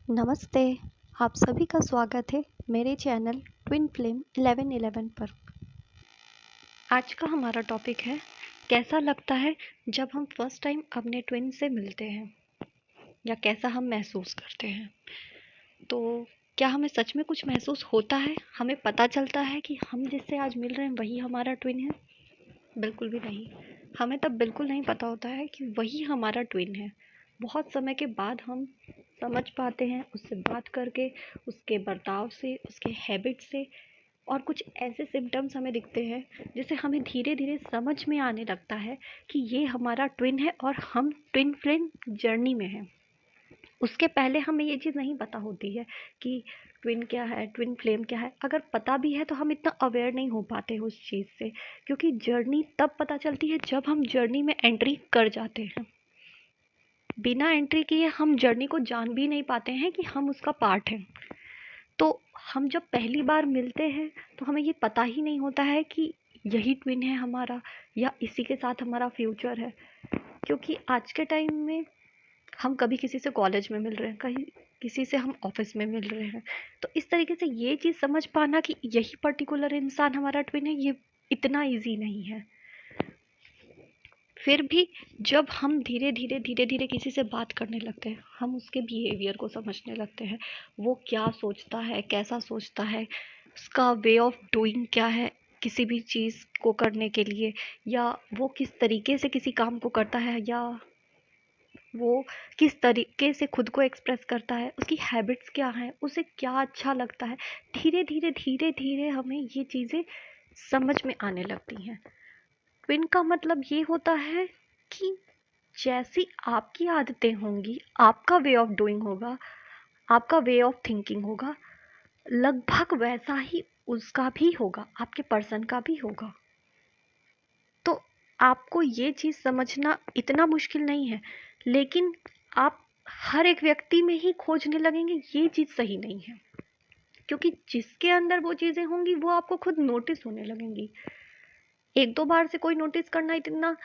नमस्ते। आप सभी का स्वागत है मेरे चैनल ट्विन फ्लेम 1111 पर। आज का हमारा टॉपिक है कैसा लगता है जब हम फर्स्ट टाइम अपने ट्विन से मिलते हैं या कैसा हम महसूस करते हैं। तो क्या हमें सच में कुछ महसूस होता है, हमें पता चलता है कि हम जिससे आज मिल रहे हैं वही हमारा ट्विन है? बिल्कुल भी नहीं। हमें तब बिल्कुल नहीं पता होता है कि वही हमारा ट्विन है। बहुत समय के बाद हम समझ पाते हैं उससे बात करके, उसके बर्ताव से, उसके हैबिट से, और कुछ ऐसे सिम्टम्स हमें दिखते हैं जिससे हमें धीरे धीरे समझ में आने लगता है कि ये हमारा ट्विन है और हम ट्विन फ्लेम जर्नी में हैं। उसके पहले हमें ये चीज़ नहीं पता होती है कि ट्विन क्या है, ट्विन फ्लेम क्या है। अगर पता भी है तो हम इतना अवेयर नहीं हो पाते हैं उस चीज़ से, क्योंकि जर्नी तब पता चलती है जब हम जर्नी में एंट्री कर जाते हैं। बिना एंट्री किए हम जर्नी को जान भी नहीं पाते हैं कि हम उसका पार्ट हैं। तो हम जब पहली बार मिलते हैं तो हमें ये पता ही नहीं होता है कि यही ट्विन है हमारा या इसी के साथ हमारा फ्यूचर है। क्योंकि आज के टाइम में हम कभी किसी से कॉलेज में मिल रहे हैं, कहीं किसी से हम ऑफिस में मिल रहे हैं, तो इस तरीके से ये चीज़ समझ पाना कि यही पर्टिकुलर इंसान हमारा ट्विन है, ये इतना इजी नहीं है। फिर भी जब हम धीरे धीरे धीरे धीरे किसी से बात करने लगते हैं, हम उसके बिहेवियर को समझने लगते हैं। वो क्या सोचता है, कैसा सोचता है, उसका वे ऑफ डूइंग क्या है किसी भी चीज़ को करने के लिए, या वो किस तरीके से किसी काम को करता है, या वो किस तरीके से खुद को एक्सप्रेस करता है, उसकी हैबिट्स क्या हैं, उसे क्या अच्छा लगता है। धीरे धीरे धीरे धीरे हमें ये चीज़ें समझ में आने लगती हैं। ट्विन का मतलब ये होता है कि जैसी आपकी आदतें होंगी, आपका वे ऑफ डूइंग होगा, आपका वे ऑफ थिंकिंग होगा, लगभग वैसा ही उसका भी होगा, आपके पर्सन का भी होगा। तो आपको ये चीज़ समझना इतना मुश्किल नहीं है, लेकिन आप हर एक व्यक्ति में ही खोजने लगेंगे, ये चीज़ सही नहीं है। क्योंकि जिसके अंदर वो चीज़ें होंगी वो आपको खुद नोटिस होने लगेंगी। एक दो बार से कोई नोटिस करना इतना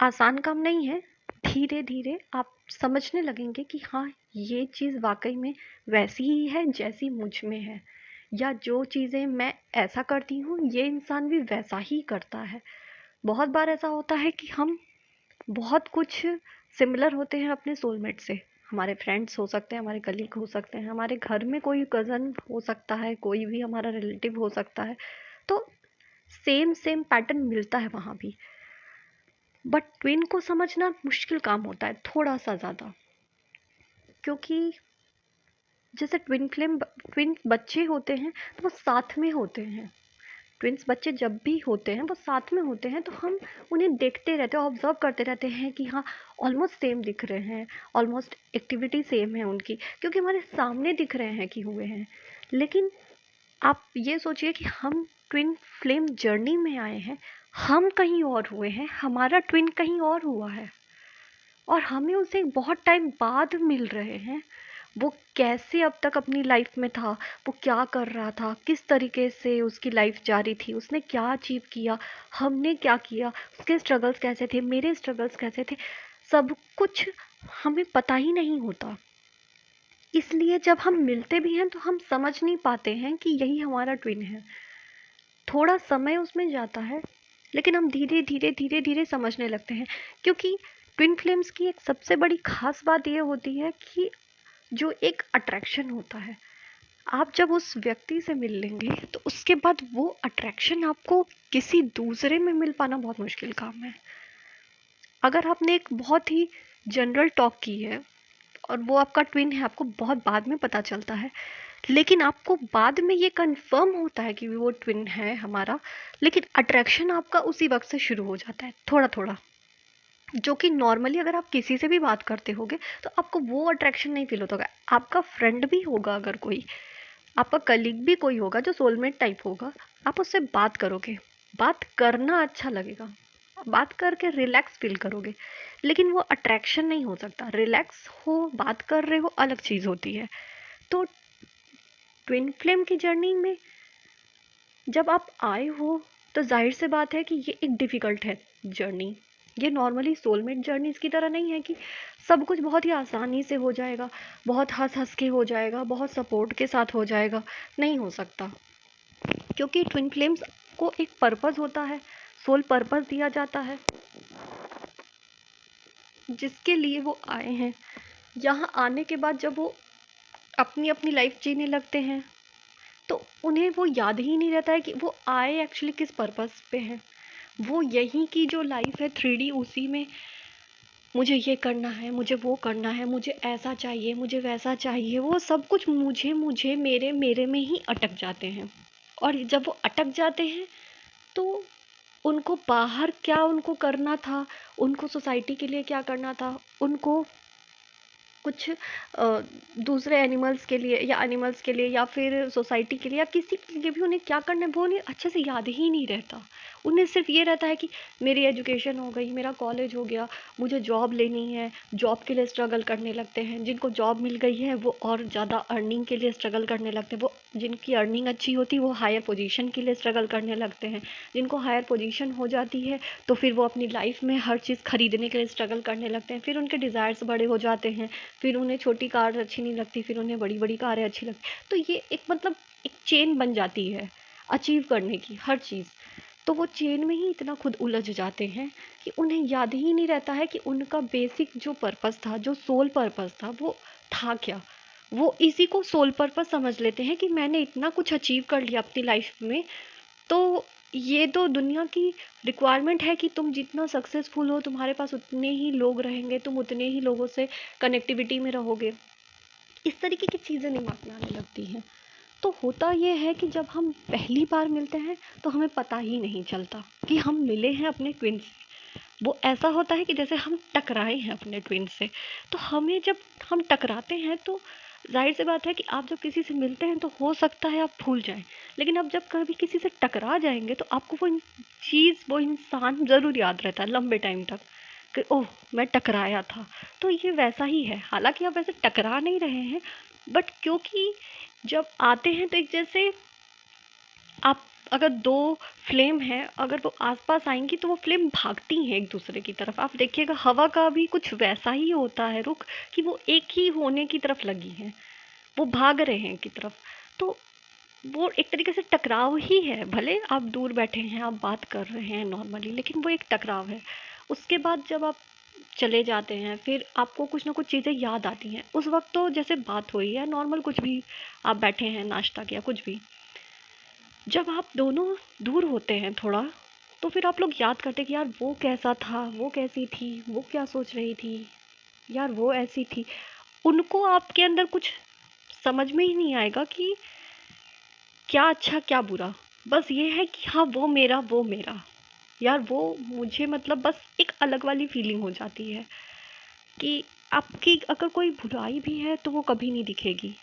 आसान काम नहीं है। धीरे धीरे आप समझने लगेंगे कि हाँ, ये चीज़ वाकई में वैसी ही है जैसी मुझ में है, या जो चीज़ें मैं ऐसा करती हूँ ये इंसान भी वैसा ही करता है। बहुत बार ऐसा होता है कि हम बहुत कुछ सिमिलर होते हैं अपने सोलमेट से। हमारे फ्रेंड्स हो सकते हैं, हमारे कलीग हो सकते हैं, हमारे घर में कोई कज़न हो सकता है, कोई भी हमारा रिलेटिव हो सकता है। तो सेम सेम पैटर्न मिलता है वहाँ भी। बट ट्विन को समझना मुश्किल काम होता है थोड़ा सा ज़्यादा, क्योंकि जैसे ट्विन बच्चे होते हैं तो वो साथ में होते हैं। ट्विन्स बच्चे जब भी होते हैं वो साथ में होते हैं, तो हम उन्हें देखते रहते हैं, ऑब्जर्व करते रहते हैं कि हाँ, ऑलमोस्ट सेम दिख रहे हैं, ऑलमोस्ट एक्टिविटी सेम है उनकी, क्योंकि हमारे सामने दिख रहे हैं कि हुए हैं। लेकिन आप ये सोचिए कि हम ट्विन फ्लेम जर्नी में आए हैं, हम कहीं और हुए हैं, हमारा ट्विन कहीं और हुआ है, और हमें उसे बहुत टाइम बाद मिल रहे हैं। वो कैसे अब तक अपनी लाइफ में था, वो क्या कर रहा था, किस तरीके से उसकी लाइफ जारी थी, उसने क्या अचीव किया, हमने क्या किया, उसके स्ट्रगल्स कैसे थे, मेरे स्ट्रगल्स कैसे थे, सब कुछ हमें पता ही नहीं होता। इसलिए जब हम मिलते भी हैं तो हम समझ नहीं पाते हैं कि यही हमारा ट्विन है। थोड़ा समय उसमें जाता है, लेकिन हम धीरे धीरे धीरे धीरे समझने लगते हैं। क्योंकि ट्विन फ्लेम्स की एक सबसे बड़ी खास बात यह होती है कि जो एक अट्रैक्शन होता है, आप जब उस व्यक्ति से मिल लेंगे तो उसके बाद वो अट्रैक्शन आपको किसी दूसरे में मिल पाना बहुत मुश्किल काम है। अगर आपने एक बहुत ही जनरल टॉक की है और वो आपका ट्विन है, आपको बहुत बाद में पता चलता है, लेकिन आपको बाद में ये कंफर्म होता है कि वो ट्विन है हमारा, लेकिन अट्रैक्शन आपका उसी वक्त से शुरू हो जाता है थोड़ा थोड़ा। जो कि नॉर्मली अगर आप किसी से भी बात करते होगे तो आपको वो अट्रैक्शन नहीं फील होता होगा। आपका फ्रेंड भी होगा, अगर कोई आपका कलीग भी कोई होगा जो सोलमेट टाइप होगा, आप उससे बात करोगे, बात करना अच्छा लगेगा, बात करके रिलैक्स फील करोगे, लेकिन वो अट्रैक्शन नहीं हो सकता। रिलैक्स हो, बात कर रहे हो, अलग चीज़ होती है। तो ट्विन फ्लेम की जर्नी में जब आप आए हो तो जाहिर सी बात है कि ये एक डिफ़िकल्ट है जर्नी। ये नॉर्मली सोलमेट जर्नीज़ की तरह नहीं है कि सब कुछ बहुत ही आसानी से हो जाएगा, बहुत हँस-हँस के हो जाएगा, बहुत सपोर्ट के साथ हो जाएगा, नहीं हो सकता। क्योंकि ट्विन फ्लेम्स को एक पर्पस होता है, सोल पर्पस दिया जाता है जिसके लिए वो आए हैं। यहाँ आने के बाद जब वो अपनी अपनी लाइफ जीने लगते हैं तो उन्हें वो याद ही नहीं रहता है कि वो आए एक्चुअली किस पर्पस पे हैं। वो यहीं की जो लाइफ है 3D, उसी में मुझे ये करना है, मुझे वो करना है, मुझे ऐसा चाहिए, मुझे वैसा चाहिए, वो सब कुछ मुझे मुझे मेरे मेरे में ही अटक जाते हैं। और जब वो अटक जाते हैं तो उनको बाहर क्या उनको करना था, उनको सोसाइटी के लिए क्या करना था, उनको कुछ दूसरे एनिमल्स के लिए या फिर सोसाइटी के लिए या किसी के लिए भी उन्हें क्या करना है वो उन्हें अच्छे से याद ही नहीं रहता। उन्हें सिर्फ ये रहता है कि मेरी एजुकेशन हो गई, मेरा कॉलेज हो गया, मुझे जॉब लेनी है, जॉब के लिए स्ट्रगल करने लगते हैं। जिनको जॉब मिल गई है वो और ज़्यादा अर्निंग के लिए स्ट्रगल करने लगते हैं, वो जिनकी अर्निंग अच्छी होती है वो हायर पोजीशन के लिए स्ट्रगल करने लगते हैं। जिनको हायर पोजीशन हो जाती है तो फिर वो अपनी लाइफ में हर चीज़ खरीदने के लिए स्ट्रगल करने लगते हैं, फिर उनके डिज़ायर्स बड़े हो जाते हैं, फिर उन्हें छोटी कार अच्छी नहीं लगती, फिर उन्हें बड़ी-बड़ी कारें अच्छी लगती। तो ये एक मतलब एक चेन बन जाती है अचीव करने की हर चीज़। तो वो चेन में ही इतना खुद उलझ जाते हैं कि उन्हें याद ही नहीं रहता है कि उनका बेसिक जो पर्पस था, जो सोल पर्पस था, वो था क्या? वो इसी को सोल पर्पस समझ लेते हैं कि मैंने इतना कुछ अचीव कर लिया अपनी लाइफ में, तो ये तो दुनिया की रिक्वायरमेंट है कि तुम जितना सक्सेसफुल हो तुम्हारे पास उतने ही लोग रहेंगे, तुम उतने ही लोगों से कनेक्टिविटी में रहोगे। इस तरीके की चीज़ें दिमाग में आने लगती हैं। तो होता ये है कि जब हम पहली बार मिलते हैं तो हमें पता ही नहीं चलता कि हम मिले हैं अपने ट्विन से। वो ऐसा होता है कि जैसे हम टकराए हैं अपने ट्विन से। तो हमें जब हम टकराते हैं तो ज़ाहिर सी बात है कि आप जब किसी से मिलते हैं तो हो सकता है आप भूल जाएँ। लेकिन आप जब कभी किसी से टकरा जाएँगे तो आपको वो चीज़, वो इंसान ज़रूर याद रहता है लंबे टाइम तक कि ओह! मैं टकराया था। तो ये वैसा ही है। हालाँकि आप वैसे टकरा नहीं रहे हैं, बट क्योंकि जब आते हैं तो एक जैसे आप अगर 2 फ्लेम हैं, अगर वो आस-पास आएँगी तो वो फ्लेम भागती हैं एक दूसरे की तरफ। आप देखिएगा हवा का भी कुछ वैसा ही होता है रुख कि वो एक ही होने की तरफ लगी हैं, वो भाग रहे हैं एक की तरफ। तो वो एक तरीके से टकराव ही है। भले आप दूर बैठे हैं, आप बात कर रहे हैं नॉर्मली, लेकिन वो एक टकराव है। उसके बाद जब आप चले जाते हैं, फिर आपको कुछ ना कुछ चीज़ें याद आती हैं। उस वक़्त तो जैसे बात हुई है नॉर्मल, कुछ भी आप बैठे हैं, नाश्ता किया, कुछ भी। जब आप दोनों दूर होते हैं थोड़ा, तो फिर आप लोग याद करते हैं कि यार वो कैसा था, वो कैसी थी, वो क्या सोच रही थी, यार वो ऐसी थी। उनको आपके अंदर कुछ समझ में ही नहीं आएगा कि क्या अच्छा क्या बुरा। बस ये है कि हाँ वो मेरा। यार वो मुझे मतलब बस एक अलग वाली फीलिंग हो जाती है कि आपकी अगर कोई बुराई भी है तो वो कभी नहीं दिखेगी।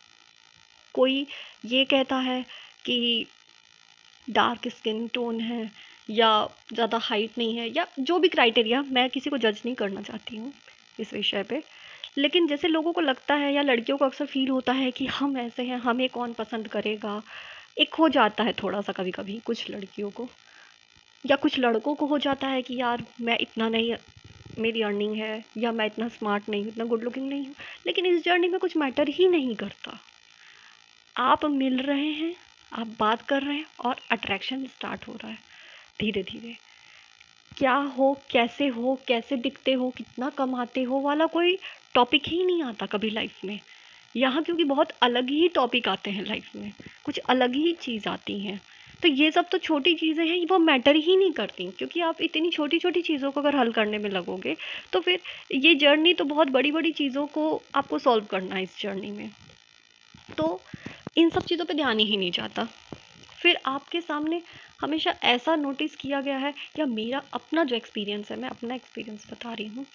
कोई ये कहता है कि डार्क स्किन टोन है या ज़्यादा हाइट नहीं है या जो भी क्राइटेरिया, मैं किसी को जज नहीं करना चाहती हूँ इस विषय पे। लेकिन जैसे लोगों को लगता है या लड़कियों को अक्सर फ़ील होता है कि हम ऐसे हैं, हमें कौन पसंद करेगा? एक हो जाता है थोड़ा-सा कभी-कभी कुछ लड़कियों को या कुछ लड़कों को हो जाता है कि यार मैं इतना नहीं, मेरी अर्निंग है या मैं इतना स्मार्ट नहीं हूँ, इतना गुड लुकिंग नहीं हूँ। लेकिन इस जर्नी में कुछ मैटर ही नहीं करता। आप मिल रहे हैं, आप बात कर रहे हैं और अट्रैक्शन स्टार्ट हो रहा है धीरे-धीरे। क्या हो, कैसे दिखते हो, कितना कमाते हो वाला कोई टॉपिक ही नहीं आता कभी लाइफ में। यहाँ क्योंकि बहुत अलग ही टॉपिक आते हैं लाइफ में, कुछ अलग ही चीज़ आती हैं। तो ये सब तो छोटी चीज़ें हैं, वो मैटर ही नहीं करती क्योंकि आप इतनी छोटी-छोटी चीज़ों को अगर हल करने में लगोगे, तो फिर ये जर्नी तो बहुत बड़ी-बड़ी चीज़ों को आपको सॉल्व करना है इस जर्नी में। तो इन सब चीज़ों पे ध्यान ही नहीं जाता। फिर आपके सामने हमेशा ऐसा नोटिस किया गया है या मेरा अपना जो एक्सपीरियंस है, मैं अपना एक्सपीरियंस बता रही हूँ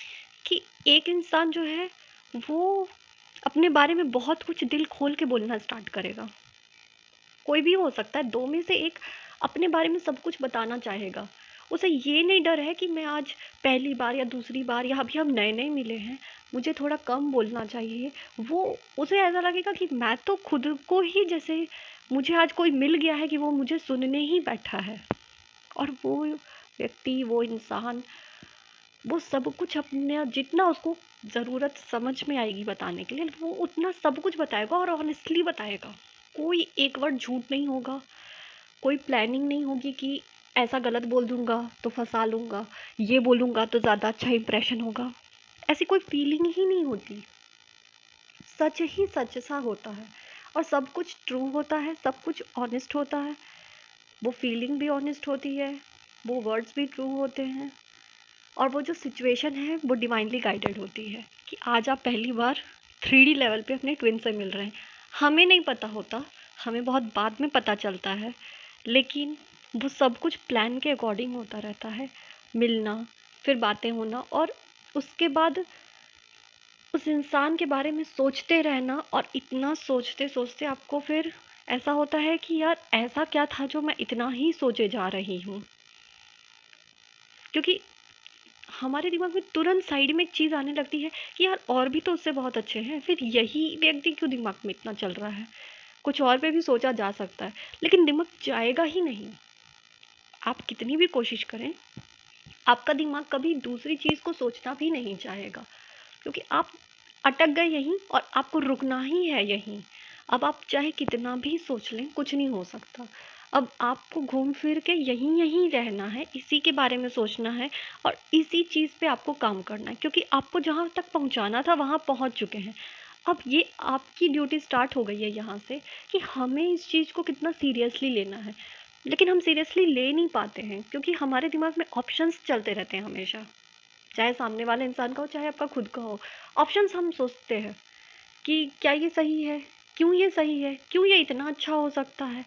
कि एक इंसान जो है वो अपने बारे में बहुत कुछ दिल खोल के बोलना स्टार्ट करेगा। कोई भी हो सकता है, 2 में से एक अपने बारे में सब कुछ बताना चाहेगा। उसे ये नहीं डर है कि मैं आज पहली बार या दूसरी बार या अभी हम नए-नए मिले हैं, मुझे थोड़ा कम बोलना चाहिए। वो उसे ऐसा लगेगा कि मैं तो खुद को ही जैसे मुझे आज कोई मिल गया है कि वो मुझे सुनने ही बैठा है। और वो व्यक्ति, वो इंसान वो सब कुछ अपने जितना उसको ज़रूरत समझ में आएगी बताने के लिए वो उतना सब कुछ बताएगा और ऑनेस्टली बताएगा। कोई एक वर्ड झूठ नहीं होगा, कोई प्लानिंग नहीं होगी कि ऐसा गलत बोल दूंगा तो फंसा लूंगा, ये बोलूंगा तो ज़्यादा अच्छा इंप्रेशन होगा। ऐसी कोई फीलिंग ही नहीं होती। सच ही सच सा होता है और सब कुछ ट्रू होता है, सब कुछ ऑनेस्ट होता है। वो फीलिंग भी ऑनेस्ट होती है, वो वर्ड्स भी ट्रू होते हैं और वो जो सिचुएशन है वो डिवाइनली गाइडेड होती है कि आज आप पहली बार 3D लेवल पे अपने ट्विन से मिल रहे हैं। हमें नहीं पता होता, हमें बहुत बाद में पता चलता है, लेकिन वो सब कुछ प्लान के अकॉर्डिंग होता रहता है। मिलना, फिर बातें होना और उसके बाद उस इंसान के बारे में सोचते रहना और इतना सोचते सोचते आपको फिर ऐसा होता है कि यार ऐसा क्या था जो मैं इतना ही सोचे जा रही हूँ। क्योंकि हमारे दिमाग में तुरंत साइड में एक चीज़ आने लगती है कि यार और भी तो उससे बहुत अच्छे हैं, फिर यही व्यक्ति क्यों दिमाग में इतना चल रहा है। कुछ और पे भी सोचा जा सकता है, लेकिन दिमाग जाएगा ही नहीं। आप कितनी भी कोशिश करें, आपका दिमाग कभी दूसरी चीज़ को सोचना भी नहीं चाहेगा, क्योंकि आप अटक गए यहीं और आपको रुकना ही है यहीं। अब आप चाहे कितना भी सोच लें, कुछ नहीं हो सकता। अब आपको घूम फिर के यहीं यहीं रहना है, इसी के बारे में सोचना है और इसी चीज़ पे आपको काम करना है, क्योंकि आपको जहाँ तक पहुँचाना था वहाँ पहुँच चुके हैं। अब ये आपकी ड्यूटी स्टार्ट हो गई है यहाँ से कि हमें इस चीज़ को कितना सीरियसली लेना है। लेकिन हम सीरियसली ले नहीं पाते हैं क्योंकि हमारे दिमाग में ऑप्शंस चलते रहते हैं हमेशा। चाहे सामने वाले इंसान का हो, चाहे आपका खुद का हो। ऑप्शंस हम सोचते हैं कि क्या ये सही है? क्यों ये सही है? क्यों ये इतना अच्छा हो सकता है?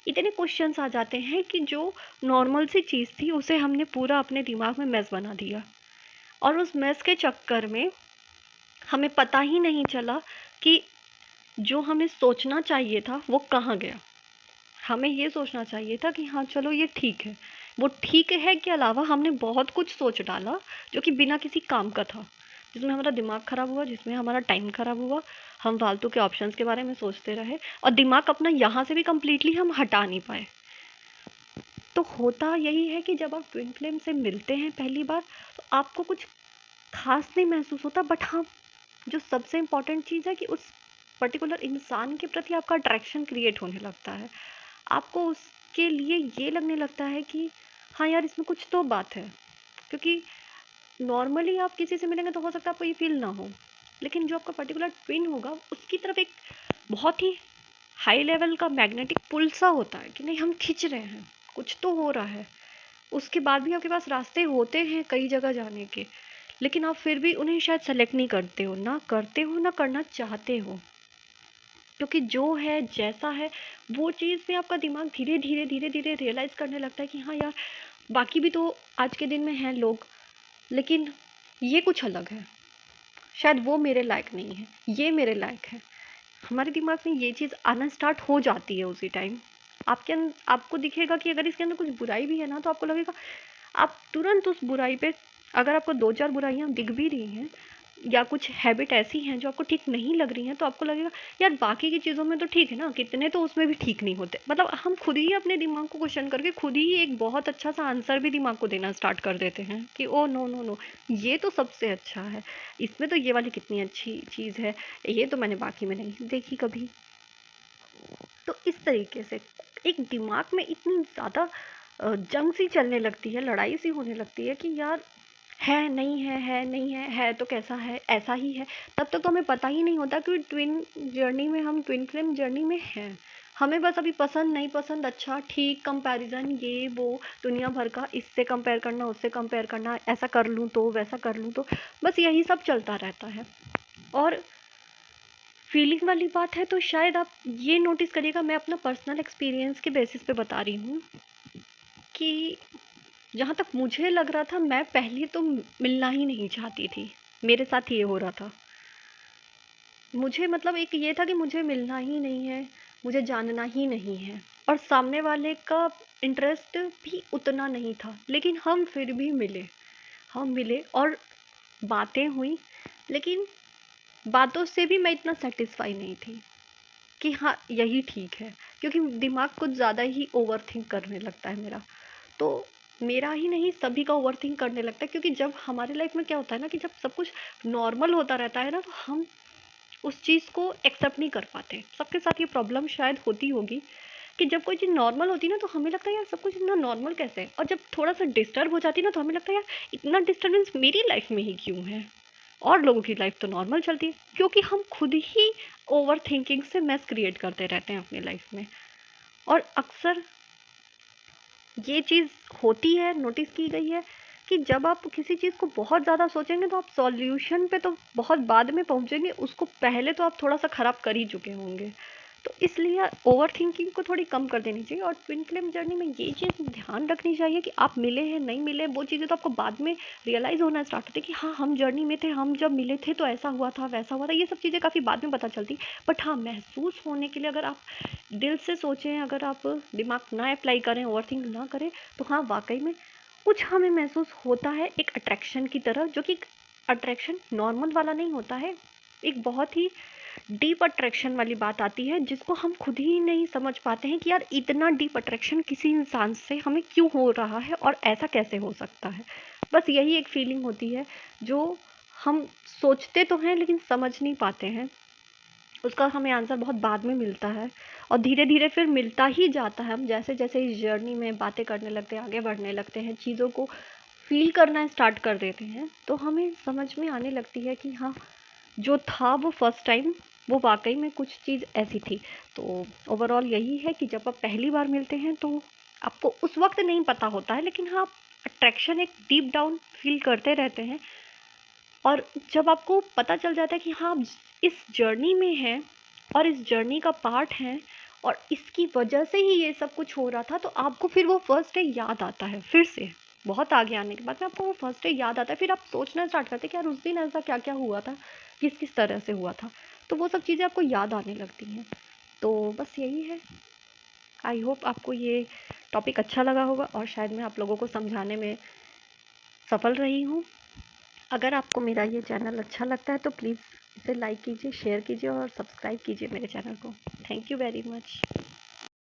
इतने क्वेश्चंस आ जाते हैं कि जो नॉर्मल सी चीज़ थी उसे हमने पूरा अपने दिमाग में मेस बना दिया और उस मेस के चक्कर में हमें पता ही नहीं चला कि जो हमें सोचना चाहिए था वो कहाँ गया। हमें ये सोचना चाहिए था कि हाँ चलो ये ठीक है। वो ठीक है के अलावा हमने बहुत कुछ सोच डाला जो कि बिना किसी काम का था, जिसमें हमारा दिमाग खराब हुआ, जिसमें हमारा टाइम खराब हुआ। हम फालतू के ऑप्शंस के बारे में सोचते रहे और दिमाग अपना यहाँ से भी कंप्लीटली हम हटा नहीं पाए। तो होता यही है कि जब आप ट्विन फ्लेम से मिलते हैं पहली बार तो आपको कुछ खास नहीं महसूस होता, बट हाँ जो सबसे इम्पोर्टेंट चीज़ है कि उस पर्टिकुलर इंसान के प्रति आपका अट्रैक्शन क्रिएट होने लगता है। आपको उसके लिए ये लगने लगता है कि हाँ यार इसमें कुछ तो बात है। क्योंकि नॉर्मली आप किसी से मिलेंगे तो हो सकता है आपको ये फील ना हो, लेकिन जो आपका पर्टिकुलर ट्विन होगा उसकी तरफ एक बहुत ही हाई लेवल का मैग्नेटिक पुल सा होता है कि नहीं हम खींच रहे हैं, कुछ तो हो रहा है। उसके बाद भी आपके पास रास्ते होते हैं कई जगह जाने के, लेकिन आप फिर भी उन्हें शायद सेलेक्ट नहीं करते हो, ना करते हो ना करना चाहते हो। क्योंकि जो है जैसा है वो चीज़ में आपका दिमाग धीरे धीरे धीरे धीरे रियलाइज़ करने लगता है कि हाँ यार बाकी भी तो आज के दिन में हैं लोग, लेकिन ये कुछ अलग है। शायद वो मेरे लायक नहीं है, ये मेरे लायक है। हमारे दिमाग में ये चीज़ आना स्टार्ट हो जाती है उसी टाइम। आपको दिखेगा कि अगर इसके अंदर कुछ बुराई भी है ना तो आपको लगेगा आप तुरंत उस बुराई पे, अगर आपको 2-4 बुराइयाँ दिख भी रही हैं या कुछ हैबिट ऐसी हैं जो आपको ठीक नहीं लग रही हैं तो आपको लगेगा यार बाकी की चीज़ों में तो ठीक है ना, कितने तो उसमें भी ठीक नहीं होते। मतलब हम खुद ही अपने दिमाग को क्वेश्चन करके खुद ही एक बहुत अच्छा सा आंसर भी दिमाग को देना स्टार्ट कर देते हैं कि ओ नो नो नो, ये तो सबसे अच्छा है, इसमें तो ये वाली कितनी अच्छी चीज़ है, ये तो मैंने बाकी में नहीं देखी कभी। तो इस तरीके से एक दिमाग में इतनी ज़्यादा जंग सी चलने लगती है, लड़ाई सी होने लगती है कि यार है नहीं है तो कैसा है, ऐसा ही है। तब तक तो हमें पता ही नहीं होता कि ट्विन जर्नी में हम ट्विन फ्लेम जर्नी में हैं। हमें बस अभी पसंद नहीं पसंद, अच्छा ठीक, कंपैरिजन ये वो दुनिया भर का, इससे कंपेयर करना उससे कंपेयर करना, ऐसा कर लूँ तो वैसा कर लूँ तो, बस यही सब चलता रहता है। और फीलिंग वाली बात है तो शायद आप ये नोटिस करिएगा, मैं अपना पर्सनल एक्सपीरियंस के बेसिस पे बता रही हूँ कि जहाँ तक मुझे लग रहा था मैं पहले तो मिलना ही नहीं चाहती थी। मेरे साथ ये हो रहा था। मुझे मतलब एक ये था कि मुझे मिलना ही नहीं है, मुझे जानना ही नहीं है और सामने वाले का इंटरेस्ट भी उतना नहीं था, लेकिन हम फिर भी मिले। हम मिले और बातें हुई, लेकिन बातों से भी मैं इतना सैटिस्फाई नहीं थी कि हाँ यही ठीक है, क्योंकि दिमाग कुछ ज़्यादा ही ओवरथिंक करने लगता है मेरा। तो मेरा ही नहीं, सभी का ओवरथिंक करने लगता है, क्योंकि जब हमारी लाइफ में क्या होता है ना कि जब सब कुछ नॉर्मल होता रहता है ना, तो हम उस चीज़ को एक्सेप्ट नहीं कर पाते। सबके साथ ये प्रॉब्लम शायद होती होगी कि जब कोई चीज़ नॉर्मल होती है ना, तो हमें लगता है यार सब कुछ इतना नॉर्मल कैसे है, और जब थोड़ा सा डिस्टर्ब हो जाती है ना, तो हमें लगता है यार इतना डिस्टर्बेंस मेरी लाइफ में ही क्यों है, और लोगों की लाइफ तो नॉर्मल चलती है। क्योंकि हम खुद ही ओवर थिंकिंग से मैस क्रिएट करते रहते हैं अपनी लाइफ में। और अक्सर ये चीज़ होती है, नोटिस की गई है कि जब आप किसी चीज़ को बहुत ज़्यादा सोचेंगे तो आप सॉल्यूशन पे तो बहुत बाद में पहुंचेंगे, उसको पहले तो आप थोड़ा सा ख़राब कर ही चुके होंगे। तो इसलिए ओवर थिंकिंग को थोड़ी कम कर देनी चाहिए। और ट्विन फ्लेम जर्नी में ये चीज़ ध्यान रखनी चाहिए कि आप मिले हैं नहीं मिले, वो चीज़ें तो आपको बाद में रियलाइज़ होना स्टार्ट होती है कि हाँ हम जर्नी में थे, हम जब मिले थे तो ऐसा हुआ था वैसा हुआ था, ये सब चीज़ें काफ़ी बाद में पता चलती। बट हाँ, महसूस होने के लिए अगर आप दिल से सोचें, अगर आप दिमाग ना अप्लाई करें, ओवरथिंक ना करें, तो हाँ वाकई में कुछ हमें महसूस होता है एक अट्रैक्शन की तरह, जो कि अट्रैक्शन नॉर्मल वाला नहीं होता है, एक बहुत ही डीप अट्रैक्शन वाली बात आती है, जिसको हम खुद ही नहीं समझ पाते हैं कि यार इतना डीप अट्रैक्शन किसी इंसान से हमें क्यों हो रहा है और ऐसा कैसे हो सकता है। बस यही एक फीलिंग होती है जो हम सोचते तो हैं लेकिन समझ नहीं पाते हैं, उसका हमें आंसर बहुत बाद में मिलता है। और धीरे धीरे फिर मिलता ही जाता है, हम जैसे जैसे इस जर्नी में बातें करने लगते हैं, आगे बढ़ने लगते हैं, चीज़ों को फील करना स्टार्ट कर देते हैं, तो हमें समझ में आने लगती है कि हाँ जो था वो फर्स्ट टाइम वो वाकई में कुछ चीज़ ऐसी थी। तो ओवरऑल यही है कि जब आप पहली बार मिलते हैं तो आपको उस वक्त नहीं पता होता है, लेकिन हाँ अट्रैक्शन एक डीप डाउन फील करते रहते हैं। और जब आपको पता चल जाता है कि हाँ आप इस जर्नी में हैं और इस जर्नी का पार्ट हैं और इसकी वजह से ही ये सब कुछ हो रहा था, तो आपको फिर वो फर्स्ट डे याद आता है फिर से। बहुत आगे आने के बाद में आपको वो फर्स्ट डे याद आता है, फिर आप सोचना स्टार्ट करते हैं कि यार उस दिन ऐसा क्या क्या हुआ था, किस किस तरह से हुआ था, तो वो सब चीज़ें आपको याद आने लगती हैं। तो बस यही है। आई होप आपको ये टॉपिक अच्छा लगा होगा और शायद मैं आप लोगों को समझाने में सफल रही हूँ। अगर आपको मेरा ये चैनल अच्छा लगता है तो प्लीज़ इसे लाइक कीजिए, शेयर कीजिए और सब्सक्राइब कीजिए मेरे चैनल को। Thank you very much.